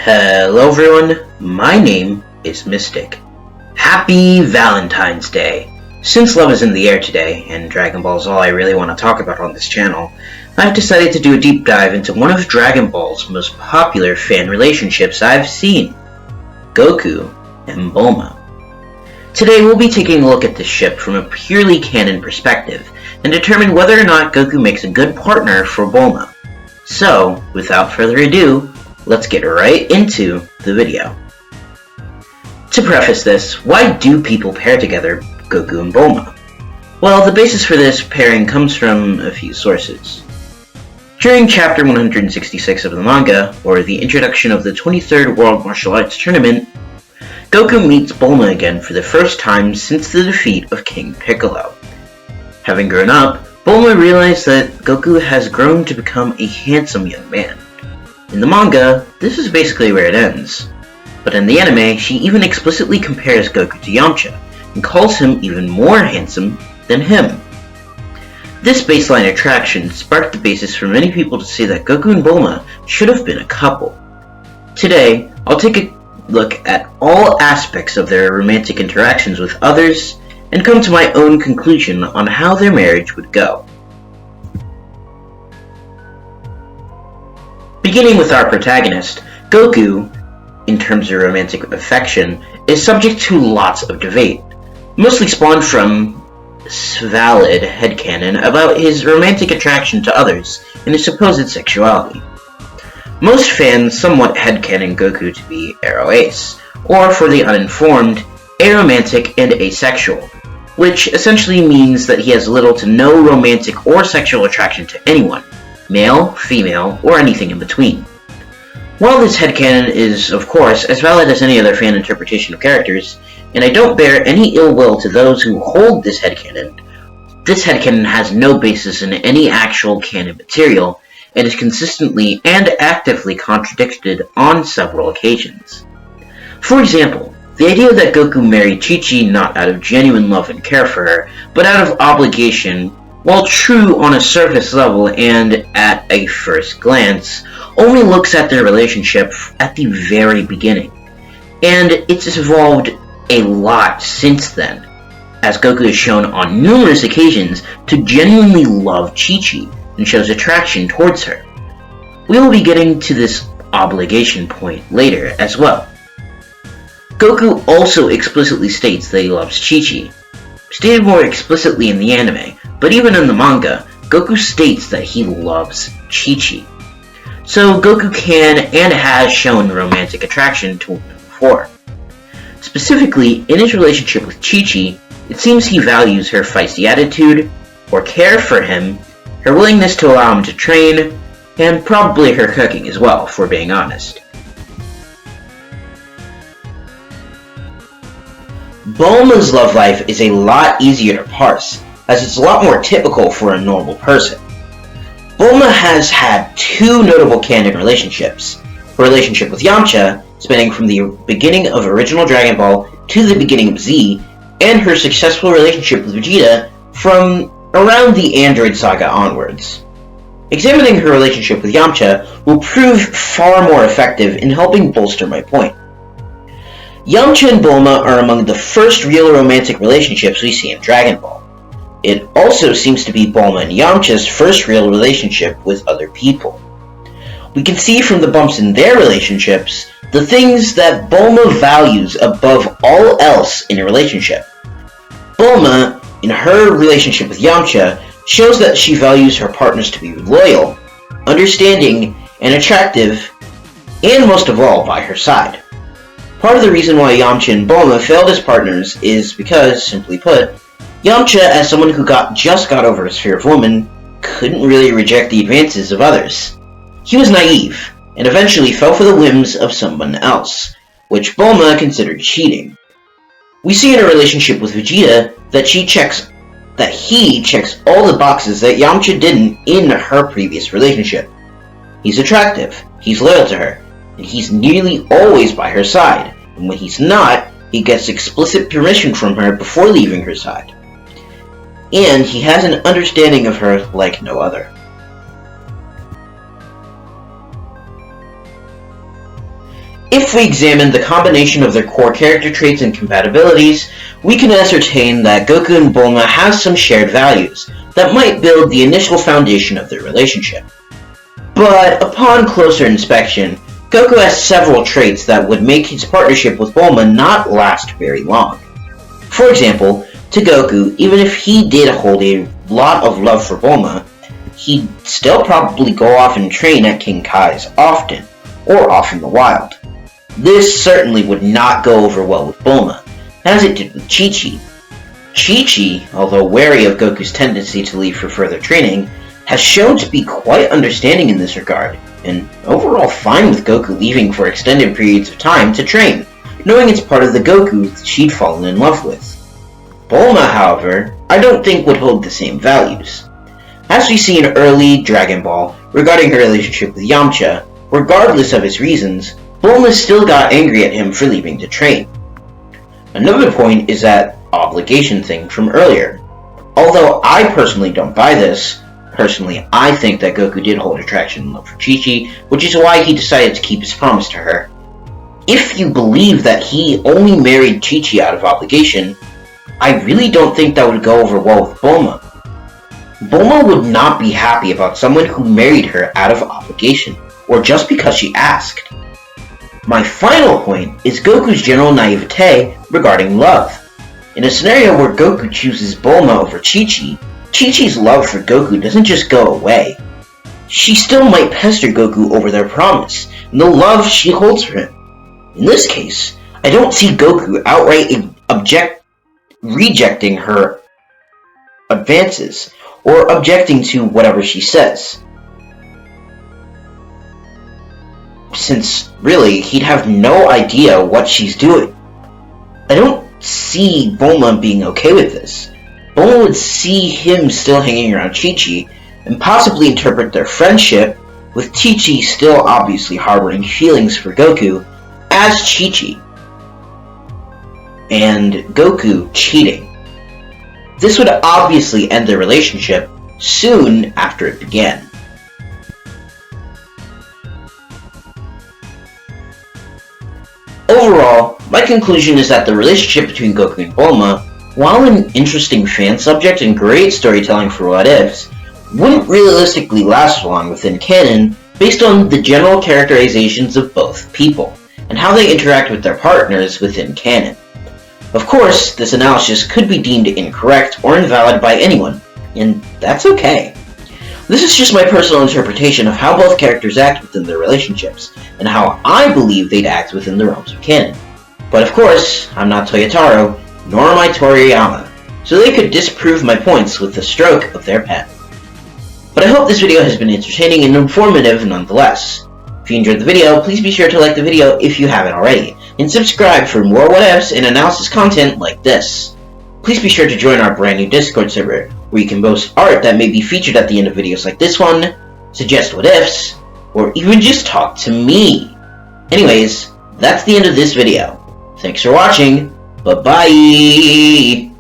Hello everyone, my name is Mystic. Happy Valentine's Day! Since love is in the air today, and Dragon Ball is all I really want to talk about on this channel, I've decided to do a deep dive into one of Dragon Ball's most popular fan relationships I've seen, Goku and Bulma. Today we'll be taking a look at this ship from a purely canon perspective, and determine whether or not Goku makes a good partner for Bulma. So, without further ado, let's get right into the video. To preface this, why do people pair together Goku and Bulma? Well, the basis for this pairing comes from a few sources. During chapter 166 of the manga, or the introduction of the 23rd World Martial Arts Tournament, Goku meets Bulma again for the first time since the defeat of King Piccolo. Having grown up, Bulma realized that Goku has grown to become a handsome young man. In the manga, this is basically where it ends. But in the anime, she even explicitly compares Goku to Yamcha, and calls him even more handsome than him. This baseline attraction sparked the basis for many people to say that Goku and Bulma should have been a couple. Today, I'll take a look at all aspects of their romantic interactions with others, and come to my own conclusion on how their marriage would go. Beginning with our protagonist, Goku, in terms of romantic affection, is subject to lots of debate, mostly spawned from valid headcanon about his romantic attraction to others and his supposed sexuality. Most fans somewhat headcanon Goku to be aro-ace, or for the uninformed, aromantic and asexual, which essentially means that he has little to no romantic or sexual attraction to anyone, male, female, or anything in between. While this headcanon is, of course, as valid as any other fan interpretation of characters, and I don't bear any ill will to those who hold this headcanon has no basis in any actual canon material, and is consistently and actively contradicted on several occasions. For example, the idea that Goku married Chi-Chi not out of genuine love and care for her, but out of obligation, while true on a surface level and at a first glance, only looks at their relationship at the very beginning. And it's evolved a lot since then, as Goku is shown on numerous occasions to genuinely love Chi-Chi and shows attraction towards her. We will be getting to this obligation point later as well. Goku also explicitly states that he loves Chi-Chi, stated more explicitly in the anime, but even in the manga, Goku states that he loves Chi-Chi. So Goku can and has shown romantic attraction to women before. Specifically, in his relationship with Chi-Chi, it seems he values her feisty attitude, or care for him, her willingness to allow him to train, and probably her cooking as well, if we're being honest. Bulma's love life is a lot easier to parse, as it's a lot more typical for a normal person. Bulma has had two notable canon relationships: her relationship with Yamcha, spanning from the beginning of original Dragon Ball to the beginning of Z, and her successful relationship with Vegeta from around the Android Saga onwards. Examining her relationship with Yamcha will prove far more effective in helping bolster my point. Yamcha and Bulma are among the first real romantic relationships we see in Dragon Ball. It also seems to be Bulma and Yamcha's first real relationship with other people. We can see from the bumps in their relationships the things that Bulma values above all else in a relationship. Bulma, in her relationship with Yamcha, shows that she values her partners to be loyal, understanding, and attractive, and most of all, by her side. Part of the reason why Yamcha and Bulma failed as partners is because, simply put, Yamcha, as someone who just got over his fear of women, couldn't really reject the advances of others. He was naive, and eventually fell for the whims of someone else, which Bulma considered cheating. We see in a relationship with Vegeta that he checks all the boxes that Yamcha didn't in her previous relationship. He's attractive, he's loyal to her, and he's nearly always by her side, and when he's not, he gets explicit permission from her before leaving her side. And he has an understanding of her like no other. If we examine the combination of their core character traits and compatibilities, we can ascertain that Goku and Bulma have some shared values that might build the initial foundation of their relationship. But upon closer inspection, Goku has several traits that would make his partnership with Bulma not last very long. For example, to Goku, even if he did hold a lot of love for Bulma, he'd still probably go off and train at King Kai's often, or off in the wild. This certainly would not go over well with Bulma, as it did with Chi-Chi. Chi-Chi, although wary of Goku's tendency to leave for further training, has shown to be quite understanding in this regard, and overall fine with Goku leaving for extended periods of time to train, knowing it's part of the Goku she'd fallen in love with. Bulma, however, I don't think would hold the same values. As we see in early Dragon Ball, regarding her relationship with Yamcha, regardless of his reasons, Bulma still got angry at him for leaving to train. Another point is that obligation thing from earlier. Although I personally don't buy this, personally I think that Goku did hold attraction and love for Chi-Chi, which is why he decided to keep his promise to her. If you believe that he only married Chi-Chi out of obligation, I really don't think that would go over well with Bulma. Bulma would not be happy about someone who married her out of obligation, or just because she asked. My final point is Goku's general naivete regarding love. In a scenario where Goku chooses Bulma over Chi-Chi, Chi-Chi's love for Goku doesn't just go away. She still might pester Goku over their promise, and the love she holds for him. In this case, I don't see Goku outright rejecting her advances, or objecting to whatever she says. Since, really, he'd have no idea what she's doing. I don't see Bulma being okay with this. Bulma would see him still hanging around Chi-Chi, and possibly interpret their friendship, with Chi-Chi still obviously harboring feelings for Goku, as Chi-Chi, and Goku cheating. This would obviously end their relationship soon after it began. Overall, my conclusion is that the relationship between Goku and Bulma, while an interesting fan subject and great storytelling for what ifs, wouldn't realistically last long within canon based on the general characterizations of both people, and how they interact with their partners within canon. Of course, this analysis could be deemed incorrect or invalid by anyone, and that's okay. This is just my personal interpretation of how both characters act within their relationships, and how I believe they'd act within the realms of canon. But of course, I'm not Toyotaro, nor am I Toriyama, so they could disprove my points with the stroke of their pen. But I hope this video has been entertaining and informative nonetheless. If you enjoyed the video, please be sure to like the video if you haven't already, and subscribe for more what-ifs and analysis content like this. Please be sure to join our brand new Discord server, where you can post art that may be featured at the end of videos like this one, suggest what-ifs, or even just talk to me. Anyways, that's the end of this video. Thanks for watching, bye-bye!